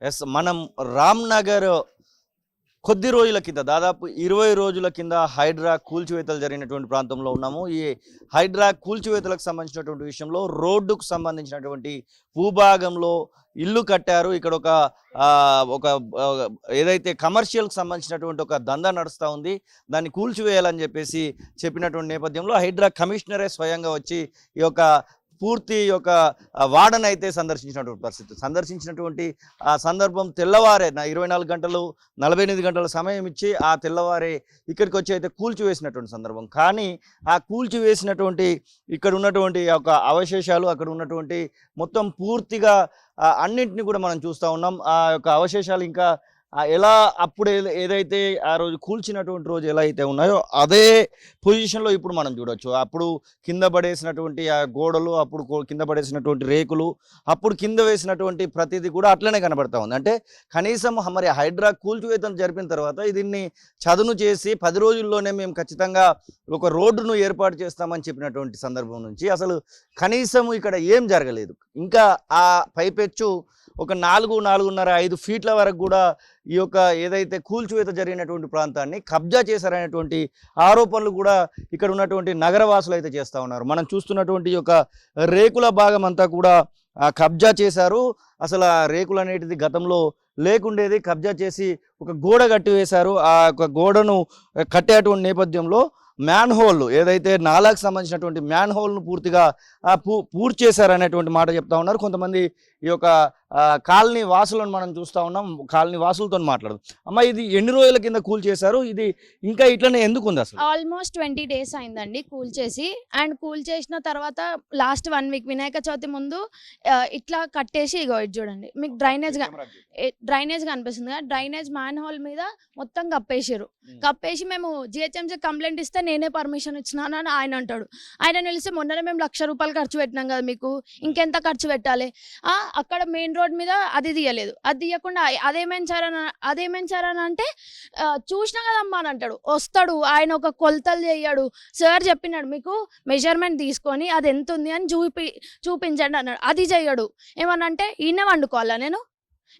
Yes మనం రామ్నగర్ కొద్ది రోజుల కింద దాదాపు 20 రోజుల కింద హైడ్రా కూల్చివేతలు జరిగినటువంటి ప్రాంతంలో ఉన్నాము. ఈ హైడ్రా కూల్చివేతలకు సంబంధించినటువంటి విషయంలో రోడ్డుకు సంబంధించినటువంటి భూభాగంలో ఇల్లు కట్టారు. ఇక్కడ ఒక ఏదైతే కమర్షియల్కి సంబంధించినటువంటి ఒక దందా నడుస్తూ ఉంది, దాన్ని కూల్చివేయాలని చెప్పినటువంటి నేపథ్యంలో హైడ్రా కమిషనరే స్వయంగా వచ్చి ఈ యొక్క పూర్తి యొక్క వార్డన్ అయితే సందర్శించినటువంటి పరిస్థితి. సందర్శించినటువంటి ఆ సందర్భం తెల్లవారే 24 గంటలు 48 గంటల సమయం ఇచ్చి ఆ తెల్లవారే ఇక్కడికి వచ్చి అయితే కూల్చివేసినటువంటి సందర్భం. కానీ ఆ కూల్చివేసినటువంటి ఇక్కడ ఉన్నటువంటి యొక్క అవశేషాలు, అక్కడ ఉన్నటువంటి మొత్తం పూర్తిగా అన్నింటినీ కూడా మనం చూస్తూ ఉన్నాం. ఆ యొక్క అవశేషాలు ఇంకా ఎలా అప్పుడు ఏదైతే ఆ రోజు కూల్చినటువంటి రోజు ఎలా అయితే ఉన్నాయో అదే పొజిషన్లో ఇప్పుడు మనం చూడొచ్చు. అప్పుడు కింద పడేసినటువంటి ఆ గోడలు, అప్పుడు కింద పడేసినటువంటి రేకులు, అప్పుడు కింద వేసినటువంటి ప్రతిదీ కూడా అట్లనే కనబడతా ఉంది. అంటే కనీసం మరి హైడ్రా కూల్చివేతం జరిపిన తర్వాత దీన్ని చదును చేసి 10 రోజుల్లోనే మేము ఖచ్చితంగా ఒక రోడ్డును ఏర్పాటు చేస్తామని చెప్పినటువంటి సందర్భం నుంచి అసలు కనీసం ఇక్కడ ఏం జరగలేదు. ఇంకా ఆ పైపెచ్చు ఒక 4-4.5 ఫీట్ల వరకు కూడా ఈ యొక్క ఏదైతే కూల్చివేత జరిగినటువంటి ప్రాంతాన్ని కబ్జా చేశారనేటువంటి ఆరోపణలు కూడా ఇక్కడ ఉన్నటువంటి నగరవాసులు అయితే చేస్తూ ఉన్నారు. మనం చూస్తున్నటువంటి యొక్క రేకుల భాగం అంతా కూడా కబ్జా చేశారు. అసలు ఆ రేకులు అనేటిది గతంలో లేకుండేది, కబ్జా చేసి ఒక గోడ కట్టి వేశారు. ఆ యొక్క గోడను కట్టేటువంటి నేపథ్యంలో మ్యాన్ హోల్ ఏదైతే నాలాకు సంబంధించినటువంటి మ్యాన్ హోల్ను పూర్తిగా పూర్తి చేశారనేటువంటి మాట చెప్తా ఉన్నారు. కొంతమంది ఈ యొక్క కాలనీ వాసులను మనం చూస్తూ ఉన్నాం. కాలనీ వాసులతో మాట్లాడదు. అమ్మ, ఇది ఎన్ని రోజుల కింద కూల్ చేశారు? ఇది ఇంకా ఇట్లనే ఎందుకు ఉంది? అసలు ఆల్మోస్ట్ 20 days అయిందండి కూల్ చేసి. అండ్ కూల్ చేసిన తర్వాత లాస్ట్ 1 week వినాయక చవితి ముందు ఇట్లా కట్టేసి ఇగో ఇది చూడండి, మీకు డ్రైనేజ్ కనిపిస్తుంది కదా, డ్రైనేజ్ మ్యాన్ హోల్ మీద మొత్తం కప్పేసారు. కప్పేసి మేము GHMC కంప్లైంట్ ఇస్తే నేనే పర్మిషన్ ఇచ్చినాను అని ఆయన అంటాడు. ఆయన నిలిచి మొన్ననే మేము 1,00,000 రూపాయలు ఖర్చు పెట్టినాం కదా, మీకు ఇంకెంత ఖర్చు పెట్టాలి? అక్కడ మెయిన్ రోడ్ మీద అది తీయలేదు. అది తీయకుండా అదేమేంచారని అంటే చూసినా కదమ్మా అని అంటాడు. వస్తాడు ఆయన, ఒక కొలతలు చేయడు. సార్ చెప్పినాడు మీకు మెజర్మెంట్ తీసుకొని అది ఎంత ఉంది అని చూపించండి అన్నాడు. అది చెయ్యడు. ఏమనంటే ఈయన వండుకోవాలా నేను?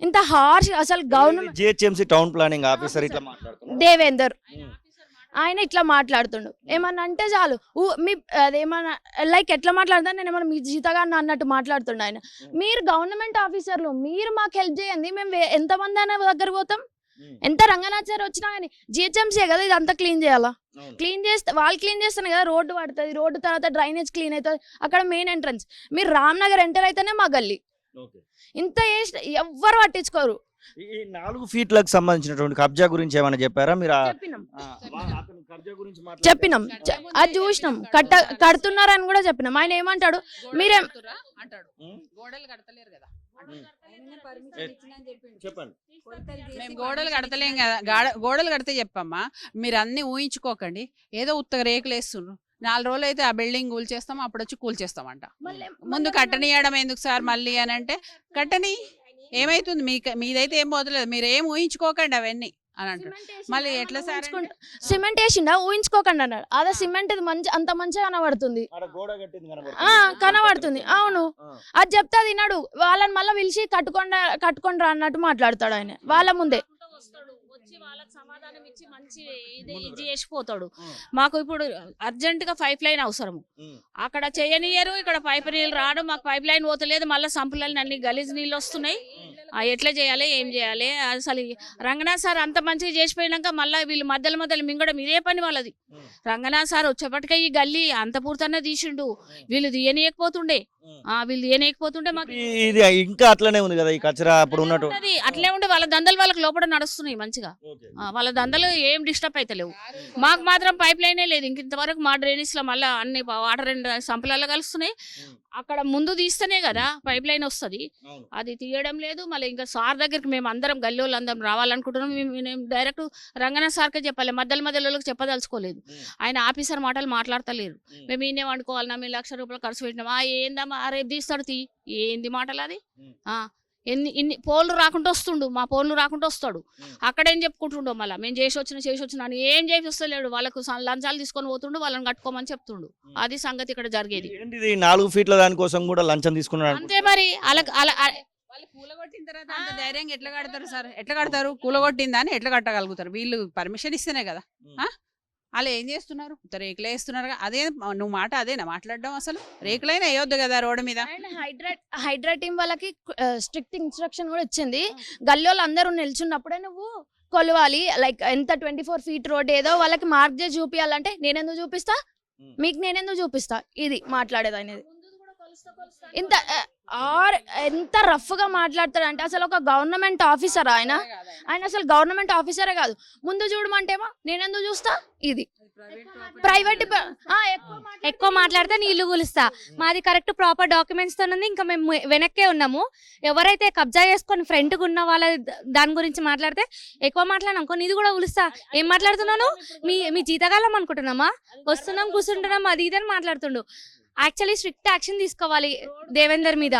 ఇంత హార్ష్ అసలు government GHMC town planning officer ఇట్లా మాట్లాడుతున్నారు. దేవేందర్ ఆయన ఇట్లా మాట్లాడుతుండు. ఏమన్నా అంటే చాలు మీ అదేమన్నా లైక్ ఎట్లా మాట్లాడతా, నేను ఏమన్నా మీ జీతగా అన్నట్టు మాట్లాడుతుండ ఆయన. మీరు గవర్నమెంట్ ఆఫీసర్లు, మీరు మాకు హెల్ప్ చేయండి. మేము ఎంతమంది అయినా దగ్గర పోతాం, ఎంత రంగనాచారి వచ్చినా కానీ GHMC కదా ఇది అంతా క్లీన్ చేయాలా? క్లీన్ చేస్తే వాళ్ళు క్లీన్ చేస్తేనే కదా రోడ్డు పడుతుంది. రోడ్డు తర్వాత డ్రైనేజ్ క్లీన్ అవుతుంది. అక్కడ మెయిన్ ఎంట్రన్స్ మీరు రామ్నగర్ ఎంటర్ అయితేనే మా గల్లీ. ఇంత ఎవ్వరు పట్టించుకోరు. ఈ 4 ఫీట్లకు సంబంధించినటువంటి కబ్జా గురించి ఏమైనా చెప్పారా మీరు? చెప్పినాం, అది చూసినాం. కడుతున్నారని కూడా చెప్పినాం. ఆయన ఏమంటాడు, మీరేం గోడలు కడతలేరు కదా, మేము గోడలు కడతలేం కదా. గోడలు కడితే చెప్పమ్మా, మీరు అన్ని ఊహించుకోకండి. ఏదో ఉత్తగా రేకులు వేస్తున్నారు. 4 రోజులు అయితే ఆ బిల్డింగ్ కూల్చేస్తాం, అప్పుడు వచ్చి కూల్చేస్తామంట. ముందు కట్టనియడం ఎందుకు సార్ మళ్ళీ అని అంటే, కట్టని ఏమైతుంది మీదైతే ఏం పోతలేదు, మీరు ఏం ఊహించుకోకండి అవన్నీ అని అంటారు. మళ్ళీ ఎట్లా సార్ సిమెంట్ వేసిండా ఊహించుకోకండి అన్నాడు. అదే సిమెంట్ అంత మంచిగా కనబడుతుంది, కనబడుతుంది. అవును, అది చెప్తే తిన్నాడు. వాళ్ళని మళ్ళీ పిలిచి కట్టుకోండి రా అన్నట్టు మాట్లాడతాడు ఆయన వాళ్ళ ముందే. వచ్చి వాళ్ళకి సమాధానం ఇచ్చి మంచి ఇది చేసిపోతాడు. మాకు ఇప్పుడు అర్జెంట్ గా పైప్ లైన్ అవసరము. అక్కడ చేయనియరు, ఇక్కడ పైప్ నీళ్ళు రావడం, మాకు పైప్ లైన్ పోతలేదు. మళ్ళీ సంపులని అన్ని గలీజ్ నీళ్ళు వస్తున్నాయి. ఎట్లా చేయాలి, ఏం చేయాలి? అసలు రంగనాథ్ సార్ అంత మంచిగా చేసిపోయినాక మళ్ళీ వీళ్ళు మధ్యలో మింగడం ఇదే పని వాళ్ళది. రంగనాథ్ సార్ వచ్చేపటికే ఈ గల్లీ అంత పూర్తన్నా తీసిండు. వీళ్ళు తీయనీయకపోతుండే మాకు ఇది ఇంకా అట్లనే ఉంది కదా ఈ కచరా అప్పుడు ఉన్నట్టు. అట్లే ఉండే వాళ్ళ దందలు వాళ్ళకి లోపల నడుస్తున్నాయి మంచిగా. వాళ్ళ దందలు ఏం డిస్టర్బ్ అయితే లేవు. మాకు మాత్రం పైప్ లైనే లేదు ఇంతవరకు. మా డ్రైనేజ్ లో మళ్ళీ అన్ని వాటర్ సంపలలో కలుస్తున్నాయి. అక్కడ ముందు తీస్తేనే కదా పైప్ లైన్ వస్తుంది, అది తీయడం లేదు. మళ్ళీ ఇంకా సార్ దగ్గరికి మేము అందరం గల్లీ వాళ్ళు అందరం రావాలనుకుంటున్నాం. మేము డైరెక్ట్ రంగనాథ్ సార్కే చెప్పాలి, మధ్యలో చెప్పదలుచుకోలేదు. ఆయన ఆఫీసర్ మాటలు మాట్లాడతలేరు. మేము ఈయనే వండుకోవాలి, మేము 1,00,000 రూపాయలు ఖర్చు పెట్టినాం. ఏందమ్మా రేపు తీస్తాడు ఏంది మాటలు అది? ఇన్ని పోన్లు రాకుండా వస్తుండు, మా పోన్లు రాకుండా వస్తాడు. అక్కడేం చెప్పుకుంటుండో మళ్ళీ మేము చేసి వచ్చిన అని ఏం చేసి వస్తలేడు. వాళ్ళకు లంచాలు తీసుకొని పోతుండు, వాళ్ళని కట్టుకోమని చెప్తుండు. అది సంగతి ఇక్కడ జరిగేది. 4 ఫీట్ల దానికోసం కూడా లంచం తీసుకున్నాడు అంతే మరి. వాళ్ళు కూలగొట్టిన తర్వాత అంత ధైర్యంగా ఎట్లా కడతారు సార్? ఎట్లా కడతారు? కూలగొట్టిందని ఎట్లా కట్టగలుగుతారు? వీళ్ళు పర్మిషన్ ఇస్తేనే కదా. అలా ఏం చేస్తున్నారు? రేకులు వేస్తున్నారు. అదే నువ్వు మాట అదేనా మాట్లాడడం? అసలు రేకులైనా వేయొద్దు కదా రోడ్డు మీద. అండ్ హైడ్రా టీం వాళ్ళకి స్ట్రిక్ట్ ఇన్స్ట్రక్షన్ కూడా ఇచ్చింది. గల్లీలో అందరూ నిల్చున్నప్పుడే నువ్వు కొలవాలి. లైక్ ఎంత 24 feet రోడ్ ఏదో వాళ్ళకి మార్క్ చేసి చూపించాలంటే నేనెందుకు చూపిస్తా, మీకు నేనెందుకు చూపిస్తా, ఇది మాట్లాడేది అనేది. ఇంత ఎంత రఫ్ గా మాట్లాడతాడంటే అసలు ఒక గవర్నమెంట్ ఆఫీసర్ ఆయన అసలు గవర్నమెంట్ ఆఫీసరే కాదు. ముందు చూడమంటేమో నేనెందుకు చూస్తా, ఇది ప్రైవేట్. ఎక్కువ మాట్లాడితే నీళ్లు కూలుస్తా. మాది కరెక్ట్ ప్రాపర్ డాక్యుమెంట్స్ తో ఉంది. ఇంకా మేము వెనక్కే ఉన్నాము. ఎవరైతే కబ్జా చేసుకొని ఫ్రంట్ గా ఉన్న వాళ్ళ దాని గురించి మాట్లాడితే ఎక్కువ మాట్లాడినాం నీది కూడా కూలుస్తా. ఏం మాట్లాడుతున్నాను? మీ జీతగాలం అనుకుంటున్నామా? వస్తున్నాం కూర్చుంటున్నాం అది ఇదని మాట్లాడుతుండు. యాక్చువల్లీ స్ట్రిక్ట్ యాక్షన్ తీసుకోవాలి దేవేందర్ మీద.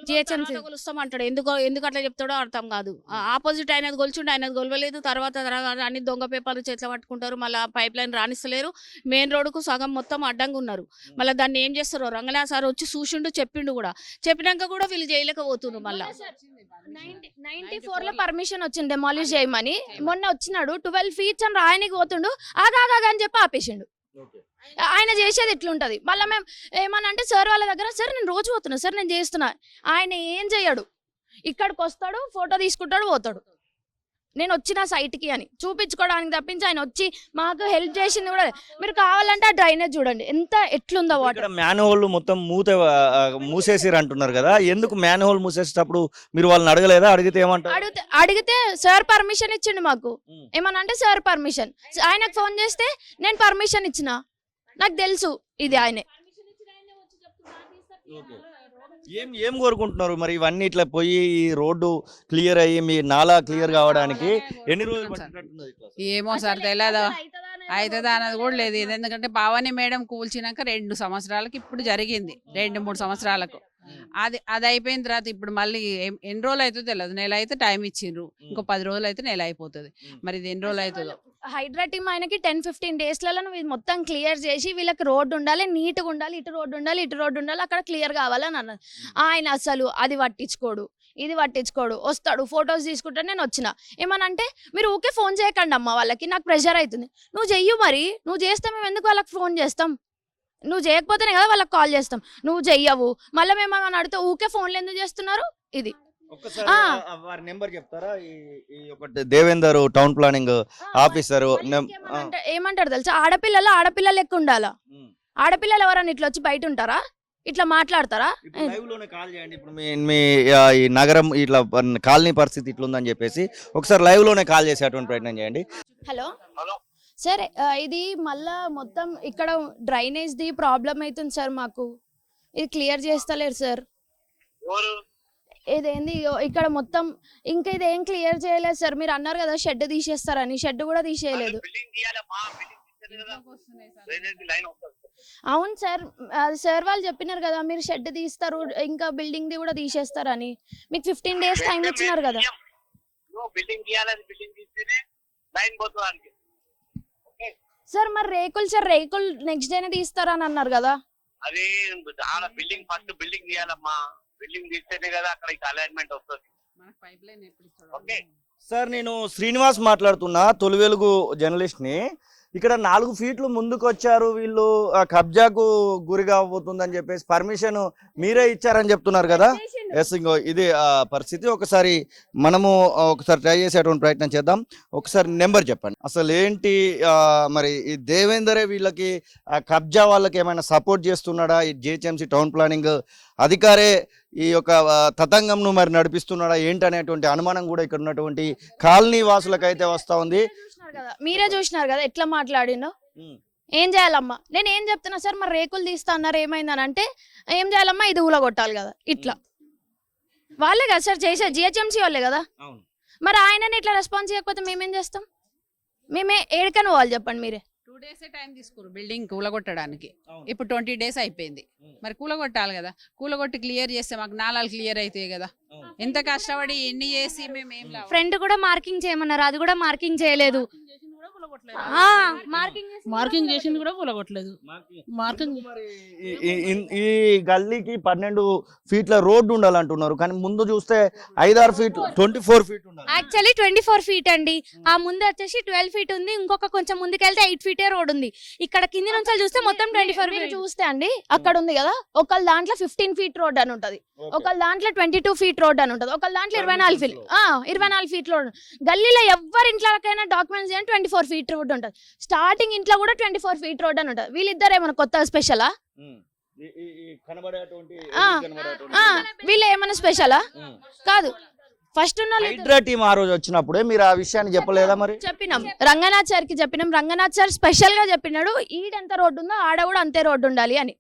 జిహెచ్ఎంసీ కొలుస్తామంటాడు. ఎందుకు అట్లా చెప్తాడో అర్థం కాదు. ఆపోజిట్ ఆయనది గొలుచుంటే ఆయనది గొలవలేదు. తర్వాత అన్ని దొంగ పేపర్లు చేతిలో పట్టుకుంటారు. మళ్ళీ పైప్ లైన్ రాణిస్తలేరు. మెయిన్ రోడ్డుకు సగం మొత్తం అడ్డంగా ఉన్నారు. మళ్ళీ దాన్ని ఏం చేస్తారు? రంగనా సార్ వచ్చి చూసిండు, చెప్పిండు కూడా. చెప్పినాక కూడా వీళ్ళు చేయలేకపోతున్నారు. మళ్ళీ 94 లో పర్మిషన్ వచ్చింది డెమాలిష్ చేయమని. మొన్న వచ్చినాడు 12 feet అని రాయనికి పోతుండు. ఆగా అని చెప్పి ఆపేసిండు. ఆయన చేసేది ఇట్లుంటది. మళ్ళీ మేము ఏమన్నా అంటే సార్ వాళ్ళ దగ్గర, సార్ నేను రోజు పోతున్నా సార్, నేను చేస్తున్నా. ఆయన ఏం చెయ్యడు. ఇక్కడికి వస్తాడు, ఫోటో తీసుకుంటాడు, పోతాడు. నేను వచ్చిన సైట్కి అని చూపించుకోవడానికి తప్పించి ఆయన వచ్చి మాకు హెల్ప్ చేసింది కూడా. మీరు కావాలంటే ఆ డ్రైనేజ్ చూడండి ఎంత ఎట్లుందో వాటర్. మ్యాన్ హోల్ మొత్తం మూసేసిరు అంటున్నారు కదా, ఎందుకు మ్యాన్ హోల్ మూసేసేటప్పుడు మీరు వాళ్ళని అడగలేదా? అడిగితే ఏమంటారు? అడిగితే సార్ పర్మిషన్ ఇచ్చిండు మాకు. ఏమన్నా అంటే సార్ పర్మిషన్. ఆయనకు ఫోన్ చేస్తే నేను పర్మిషన్ ఇచ్చిన, నాకు తెలుసు ఇది ఆయనే. ఏం కోరుకుంటున్నారు మరి? ఇవన్నీ ఇట్లా పోయి రోడ్డు క్లియర్ అయ్యి మీ నాలా క్లియర్ కావడానికి ఎన్ని రోజులు పట్టినట్టున్నది? ఏమో సార్ తెలియదా, అవుతుందా అన్నది కూడా లేదు. ఇది ఎందుకంటే పావని మేడం కూల్చినాక 2 సంవత్సరాలకు ఇప్పుడు జరిగింది. 2-3 సంవత్సరాలకు అది అయిపోయిన తర్వాత ఇప్పుడు మళ్ళీ ఎన్ని రోజులు అవుతుందో తెలియదు. నెల అయితే టైం ఇచ్చిండ్రు. ఇంకో 10 రోజులు అయితే నెల అయిపోతుంది. మరి ఇది ఎన్ని రోజులు అవుతుందో. హైడ్రా టీమ్ ఆయనకి 10-15 daysలలో నువ్వు ఇది మొత్తం క్లియర్ చేసి వీళ్ళకి రోడ్డు ఉండాలి, నీట్గా ఉండాలి, ఇటు రోడ్డు ఉండాలి, ఇటు రోడ్డు ఉండాలి, అక్కడ క్లియర్ కావాలని అన్నది. ఆయన అసలు అది పట్టించుకోడు, ఇది పట్టించుకోడు. వస్తాడు, ఫొటోస్ తీసుకుంటే నేను వచ్చిన. ఏమనంటే మీరు ఊకే ఫోన్ చేయకండి అమ్మ, వాళ్ళకి నాకు ప్రెషర్ అవుతుంది. నువ్వు చెయ్యు, మరి నువ్వు చేస్తే మేము ఎందుకు వాళ్ళకి ఫోన్ చేస్తాం? నువ్వు చేయకపోతేనే కదా వాళ్ళకి కాల్ చేస్తాం. నువ్వు చెయ్యవు, మళ్ళీ మేము ఏమన్నా అడిగితే ఊకే ఫోన్లు ఎందుకు చేస్తున్నారు? ఇది వారి నెంబర్ చెప్తారా? ఈ దేవేందర్ టౌన్ ప్లానింగ్ ఆఫీసర్ ఏమంటారు తెలుసా? ఆడపిల్లలు లెక్క ఉండాలా? ఆడపిల్లలు ఎవరన్నా ఇట్లా వచ్చి బయట ఉంటారా? ఇట్లా మాట్లాడతారా? లైవ్ లోనే కాల్ చేయండి. ఇప్పుడు మీ ఈ నగరం ఇట్లా కాలనీ పరిస్థితి ఇట్లుందని చెప్పేసి ఒకసారి లైవ్ లోనే కాల్ చేసేటువంటి ప్రయత్నం చేయండి. హలో సార్, ఇది మళ్ళా మొత్తం ఇక్కడ డ్రైనేజ్ ది ప్రాబ్లం అవుతుంది సార్. మాకు ఇది క్లియర్ చేస్తలేరు సార్. ఇదేంది ఇక్కడ మొత్తం ఇంకా ఇది ఏం క్లియర్ చేయలేదు సార్. మీరు అన్నారు కదా షెడ్ తీసేస్తారని, షెడ్ కూడా తీసేయలేదు. అవును సార్, సార్ వాళ్ళు చెప్పినారు కదా మీరు షెడ్ తీస్తారు, ఇంకా బిల్డింగ్ ది కూడా తీసేస్తారని. మీకు 15 days టైం ఇచ్చినారు కదా. సార్ మరి రేకులు నెక్స్ట్ డేనే తీస్తారని అన్నారు కదా. అది బిల్డింగ్ ఫస్ట్ బిల్డింగ్ తీయాలమ్మా. బిల్డింగ్ తీస్తేనే కదా అక్కడ అలైన్మెంట్ వస్తుంది. సార్ నేను శ్రీనివాస్ మాట్లాడుతున్నా, తొలి వెలుగు జర్నలిస్ట్ ని. ఇక్కడ 4 feet ముందుకు వచ్చారు వీళ్ళు, కబ్జాకు గురి కాబోతుందని చెప్పేసి పర్మిషన్ మీరే ఇచ్చారని చెప్తున్నారు కదా. ఎస్, ఇంకో ఇది పరిస్థితి. ఒకసారి ట్రై చేసేటువంటి ప్రయత్నం చేద్దాం. ఒకసారి నెంబర్ చెప్పండి. అసలు ఏంటి మరి ఈ దేవేందరే వీళ్ళకి కబ్జా వాళ్ళకి ఏమైనా సపోర్ట్ చేస్తున్నాడా? ఈ జిహెచ్ఎంసీ టౌన్ ప్లానింగ్ అధికారే ఈ యొక్క తతంగంను మరి నడిపిస్తున్నాడా ఏంటి అనేటువంటి అనుమానం కూడా ఇక్కడ ఉన్నటువంటి కాలనీ వాసులకైతే వస్తా ఉంది. మీరే చూసినారు కదా ఎట్లా మాట్లాడినో. ఏం చేయాలమ్మా? నేను ఏం చెప్తున్నా సార్, మరి రేకులు తీస్తా అన్నారు, ఏమైందని అంటే ఏం చేయాలమ్మా, ఇది ఊలగొట్టాలి కదా. ఇట్లా వాళ్ళే కదా సార్ చేసేది, జిహెచ్ఎంసీ వాళ్ళే కదా. మరి ఆయనని ఇట్లా రెస్పాన్స్ చేయకపోతే మేమేం చేస్తాం? మేమే ఏడికని పోవాలి చెప్పండి మీరే. 2 days టైం తీసుకురు బిల్డింగ్ కూలగొట్టడానికి. ఇప్పుడు 20 days అయిపోయింది. మరి కూలగొట్టాలి కదా. కూలగొట్టి క్లియర్ చేస్తే మాకు నాలాలు క్లియర్ అవుతాయి కదా. ఎంత కష్టపడి ఎన్ని చేసి మేము ఏం ఫ్రంట్ కూడా మార్కింగ్ చేయమన్నారు, అది కూడా మార్కింగ్ చేయలేదు. మార్కింగ్ చేసింది కూడా కూలగొట్టలేదు. మార్కింగ్ మరి ఈ గల్లీకి 12 ఫీట్ల రోడ్డు ఉండాలంటున్నారు, కానీ ముందు చూస్తే 5-6 ఫీట్లు 24 ఫీట్ ఉండాలి. యాక్చువల్లీ 24 ఫీట్ అండి. ఆ ముందు వచ్చేసి 12 ఫీట్ ఉంది, ఇంకొక కొంచెం ముందుకెళ్తే 8 ఫీటే రోడ్ ఉంది. ఇక్కడ కింది నుంచి చూస్తే మొత్తం 24 మీరు ఫీట్. చూస్తే అండి అక్కడ ఉంది కదా, ఒకళ్ళ దాంట్లో 15 ఫీట్ రోడ్ అని ఉంటది, ఒకళ్ళ దాంట్లో 22 ఫీట్ రోడ్ అని ఉంటది, ఒకళ్ళ దాంట్లో 24 ఫీట్ 24 ఫీట్ రోడ్. గల్లీలో ఎవరి ఇంట్లోకైనా డాక్యుమెంట్స్ 24 ఫీట్ రోడ్ ఉంటది. స్టార్టింగ్ ఇంట్లో కూడా 24 ఫీట్ రోడ్ అని ఉంటది. వీళ్ళిద్దరు ఏమైనా కొత్త స్పెషలా? వీళ్ళు ఏమైనా స్పెషలా? కాదు. ఫస్ట్ ఉన్న హైడ్రా టీం ఆ రోజు వచ్చినప్పుడే మీరు ఆ విషయాన్ని చెప్పలేదా? మరి చెప్పినాం, రంగనాథ్ సార్ కి చెప్పినాం. రంగనాథ్ సార్ స్పెషల్ గా చెప్పినాడు, ఈడెంత రోడ్డు ఉందో ఆడ కూడా అంతే రోడ్డు ఉండాలి అని.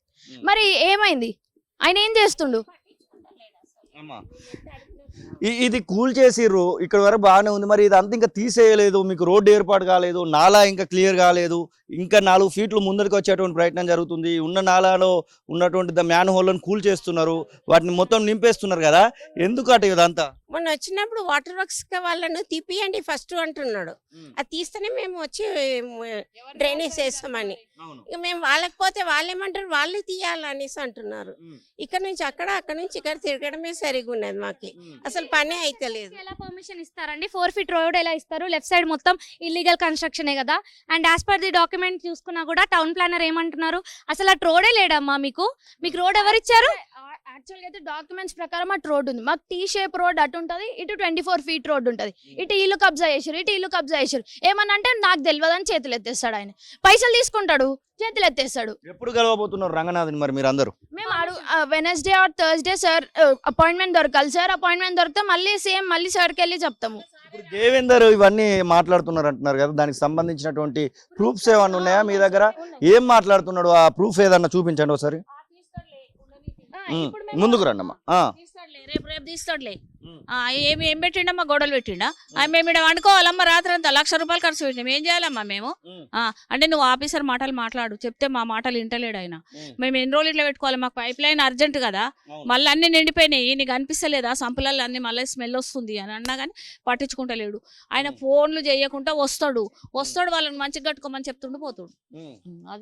మరి ఏమైంది? ఆయన ఏం చేస్తుండు? ఇది కూల్ చేసిర్రు, ఇక్కడ వరకు బాగానే ఉంది, మరి ఇదంతా ఇంకా తీసేయలేదు, మీకు రోడ్డు ఏర్పాటు కాలేదు, నాలా ఇంకా క్లియర్ కాలేదు, ఇంకా 4 ఫీట్లు ముందరికి వచ్చేటువంటి ప్రయత్నం జరుగుతుంది. ఉన్న నాలాలో ఉన్నటువంటి మ్యాన్ హోల్ని కూల్ చేస్తున్నారు, వాటిని మొత్తం నింపేస్తున్నారు కదా, ఎందుకు అటు ఇదంతా? మొన్న వచ్చినప్పుడు వాటర్ వర్క్స్ వాళ్ళను తీపియండి ఫస్ట్ అంటున్నాడు. అది తీస్తేనే మేము వచ్చి డ్రైనేజ్ చేస్తామని. ఇక మేము వాళ్ళకి పోతే వాళ్ళు ఏమంటారు, వాళ్ళు తీయాలనేసి అంటున్నారు. ఇక్కడ నుంచి అక్కడ, అక్కడ నుంచి ఇక్కడ తిరగడమే సరిగా ఉన్నది మాకు. అసలు పనే అయితే లేదు. ఎలా పర్మిషన్ ఇస్తారండి? 4 ఫీట్ రోడ్ ఎలా ఇస్తారు? లెఫ్ట్ సైడ్ మొత్తం ఇల్లీగల్ కన్స్ట్రక్షనే కదా. And as per the document చూసుకున్నా కూడా టౌన్ ప్లానర్ ఏమంటున్నారు, అసలు అటు రోడే లేడమ్మా. మీకు రోడ్ ఎవరిచ్చారు? యాక్చువల్గా అయితే డాక్యుమెంట్స్ ప్రకారం అటు రోడ్ ఉంది, మాకు టీ షేప్ రోడ్ అటు ఉంటది, ఇటు 24 ఫీట్ రోడ్ ఉంటది. ఇటు ఇల్లు కబ్జా చేసారు, ఇటు ఇల్లు కబ్జా చేసారు. ఏమన్నా అంటే నాకు తెలియదు అని చేతులు ఎత్తేస్తాడు ఆయన. పైసలు తీసుకుంటాడు, చేతులు ఎత్తేస్తాడు. ఎప్పుడు కలవబోతున్నారు రంగనాథ్ని మరి మీరు అందరూ? మేము Wednesday are Thursday sir appointment దొరకాలి సార్. అపాయింట్మెంట్ దొరికితే మళ్ళీ సార్కి వెళ్ళి చెప్తాము. ఇప్పుడు దేవేందర్ ఇవన్నీ మాట్లాడుతున్నారు అంటున్నారు కదా, దానికి సంబంధించినటువంటి ప్రూఫ్స్ ఏమన్నా ఉన్నాయా మీ దగ్గర? ఏం మాట్లాడుతున్నాడు, ఆ ప్రూఫ్ ఏదన్నా చూపించండి ఒకసారి. ముందుకు రండి అమ్మా. రేపు తీస్తాడులే. ఏం పెట్టిండమ్మా? గొడవలు పెట్టిండా? మేము ఇక్కడ వండుకోవాలమ్మా, రాత్రి అంతా 1,00,000 రూపాయలు ఖర్చు పెట్టినాం, ఏం చేయాలమ్మా మేము? అంటే నువ్వు ఆఫీసర్ మాటలు మాట్లాడు, చెప్తే మా మాటలు వింటలేడు ఆయన. మేము ఎన్ని రోజులు ఇట్లా పెట్టుకోవాలి, మాకు పైప్ లైన్ అర్జెంట్ కదా, మళ్ళీ అన్ని నిండిపోయినాయి, నీకు అనిపిస్తలేదా సంపులలో అన్ని మళ్ళీ స్మెల్ వస్తుంది అని అన్నా కానీ పట్టించుకుంటలేడు ఆయన. ఫోన్లు చేయకుండా వస్తాడు, వాళ్ళని మంచిగా కట్టుకోమని చెప్తుండు పోతాడు.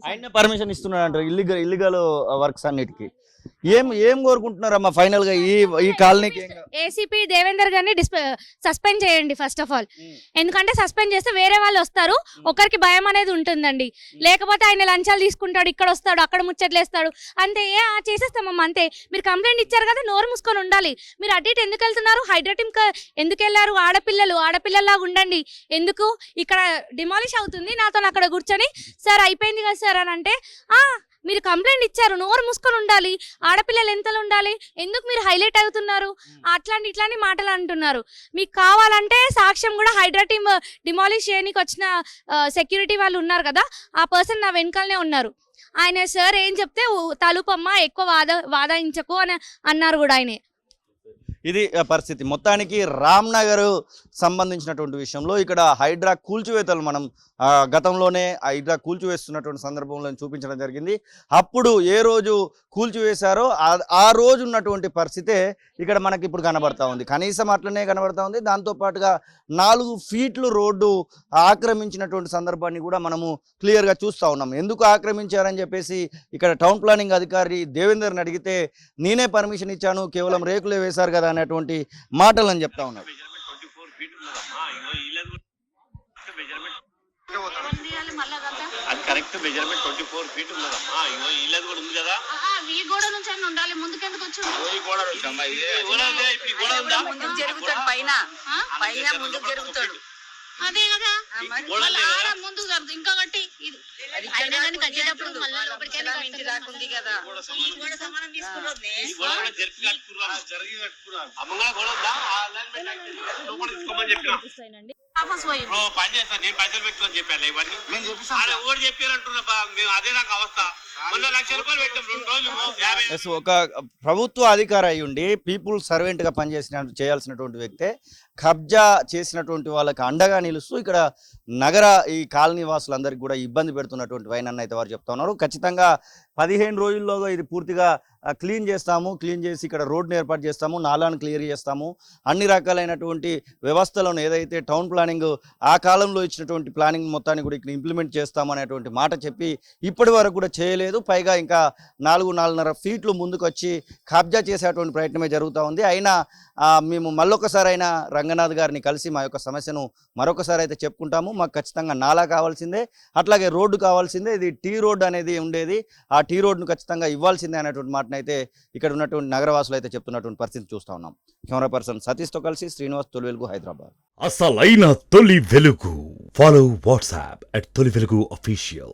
ఆయన పర్మిషన్ ఇస్తున్నాడు అంటారు ఇల్లీగల్ వర్క్స్ అన్నిటికీ. ఏం కోరుకుంటున్నారమ్మా ఫైనల్ గా ఈ కాలనీకి? ఏసీపీ దేవేందర్ గారిని సస్పెండ్ చేయండి ఫస్ట్ ఆఫ్ ఆల్. ఎందుకంటే సస్పెండ్ చేస్తే వేరే వాళ్ళు వస్తారు, ఒకరికి భయం అనేది ఉంటుందండి. లేకపోతే ఆయన లంచాలు తీసుకుంటాడు, ఇక్కడ వస్తాడు, అక్కడ ముచ్చట్లేస్తాడు, అంతే. చేసేస్తామమ్మా అంతే. మీరు కంప్లైంట్ ఇచ్చారు కదా, నోరు మూసుకొని ఉండాలి. మీరు అటు ఇటు ఎందుకు వెళ్తున్నారు? హైడ్రా టీమ్ ఎందుకు వెళ్ళారు? ఆడపిల్లల్లాగా ఉండండి. ఎందుకు ఇక్కడ డిమాలిష్ అవుతుంది, నాతో అక్కడ కూర్చొని సార్ అయిపోయింది కదా సార్ అని అంటే, మీరు కంప్లైంట్ ఇచ్చారు, నోరు మూసుకొని ఉండాలి. ఆడపిల్లలు ఎంతలో ఉండాలి? ఎందుకు మీరు హైలైట్ అవుతున్నారు? ఇట్లాంటి మాటలు అంటున్నారు. మీకు కావాలంటే సాక్ష్యం కూడా, హైడ్రా టీమ్ డిమాలిష్ చేయడానికి వచ్చిన సెక్యూరిటీ వాళ్ళు ఉన్నారు కదా, ఆ పర్సన్ నా వెనకాలనే ఉన్నారు. ఆయన సార్ ఏం చెప్తే తలుపమ్మ, ఎక్కువ వాదాయించకు అని అన్నారు కూడా ఆయనే. ఇది పరిస్థితి. మొత్తానికి రామ్నగర్ సంబంధించినటువంటి విషయంలో ఇక్కడ హైడ్రా కూల్చివేతలు మనం గతంలోనే హైడ్రా కూల్చివేస్తున్నటువంటి సందర్భంలో చూపించడం జరిగింది. అప్పుడు ఏ రోజు కూల్చివేశారో ఆ రోజు ఉన్నటువంటి పరిస్థితే ఇక్కడ మనకి ఇప్పుడు కనబడతా ఉంది. కనీసం అట్లనే కనబడతా ఉంది. దాంతోపాటుగా 4 ఫీట్లు రోడ్డు ఆక్రమించినటువంటి సందర్భాన్ని కూడా మనము క్లియర్గా చూస్తూ ఉన్నాం. ఎందుకు ఆక్రమించారని చెప్పేసి ఇక్కడ టౌన్ ప్లానింగ్ అధికారి దేవేందర్ని అడిగితే, నేనే పర్మిషన్ ఇచ్చాను, కేవలం రేకులే వేశారు కదా అనేటువంటి మాటలు అని చెప్తా ఉన్నారు. అది కరెక్ట్ మెజర్మెంట్ 24 ఫీట్ ఉన్నదమ్మా. ఇల్లది కూడా ఉంది కదా, ఈ గోడ నుంచి అన్న ఉండాలి, ముందుకెందుకు వచ్చాడు? ముందుకు జరుగుతాడు, పైన ముందుకు జరుగుతాడు. అదే కదా, ముందు ఇంకా కట్టి కట్టేటప్పుడు ఇంటి దాకుంది కదా, సమానం తీసుకున్నది. పని చేస్తాను, నేను పైసలు పెట్టుకొని చెప్పాను ఇవన్నీ. ఓడి చెప్పారంటున్నా, మేము అదే నాకు అవస్థ. మొన్న 1,00,000 రూపాయలు పెట్టాం, 2 రోజులు. ఒక ప్రభుత్వ అధికారి అయి ఉండి పీపుల్ సర్వెంట్ గా చేయాల్సినటువంటి వ్యక్తే కబ్జా చేసినటువంటి వాళ్ళకి అండగా నిలుస్తూ ఇక్కడ నగర ఈ కాలనీ వాసులందరికీ కూడా ఇబ్బంది పెడుతున్నటువంటి వైనన్న అయితే వారు చెప్తా ఉన్నారు. ఖచ్చితంగా 15 రోజుల్లోగా ఇది పూర్తిగా క్లీన్ చేస్తాము, క్లీన్ చేసి ఇక్కడ రోడ్డును ఏర్పాటు చేస్తాము, నాలాను క్లియర్ చేస్తాము, అన్ని రకాలైనటువంటి వ్యవస్థలను ఏదైతే టౌన్ ప్లానింగ్ ఆ కాలంలో ఇచ్చినటువంటి ప్లానింగ్ మొత్తాన్ని కూడా ఇక్కడ ఇంప్లిమెంట్ చేస్తాము అనేటువంటి మాట చెప్పి ఇప్పటి వరకు కూడా చేయలేదు. పైగా ఇంకా 4.5 ఫీట్లు ముందుకు వచ్చి కబ్జా చేసేటువంటి ప్రయత్నమే జరుగుతూ ఉంది. అయినా మేము మళ్ళొకసారి అయినా రంగనాథ్ గారిని కలిసి మా యొక్క సమస్యను మరొకసారి అయితే చెప్పుకుంటాము. మాకు ఖచ్చితంగా నాలా కావాల్సిందే, అట్లాగే రోడ్డు కావాల్సిందే. ఇది టీ రోడ్ అనేది ఉండేది, ఆ టీ రోడ్ను ఖచ్చితంగా ఇవ్వాల్సిందే అనేటువంటి మాటను అయితే ఇక్కడ ఉన్నటువంటి నగరవాసులు అయితే చెప్తున్నటువంటి పరిస్థితి చూస్తూ ఉన్నాం. కెమెరా పర్సన్ సతీష్తో కలిసి శ్రీనివాస్, తొలి వెలుగు, హైదరాబాద్. అసలైన తొలి వెలుగు. ఫాలో వాట్సాప్ @తొలి వెలుగు official.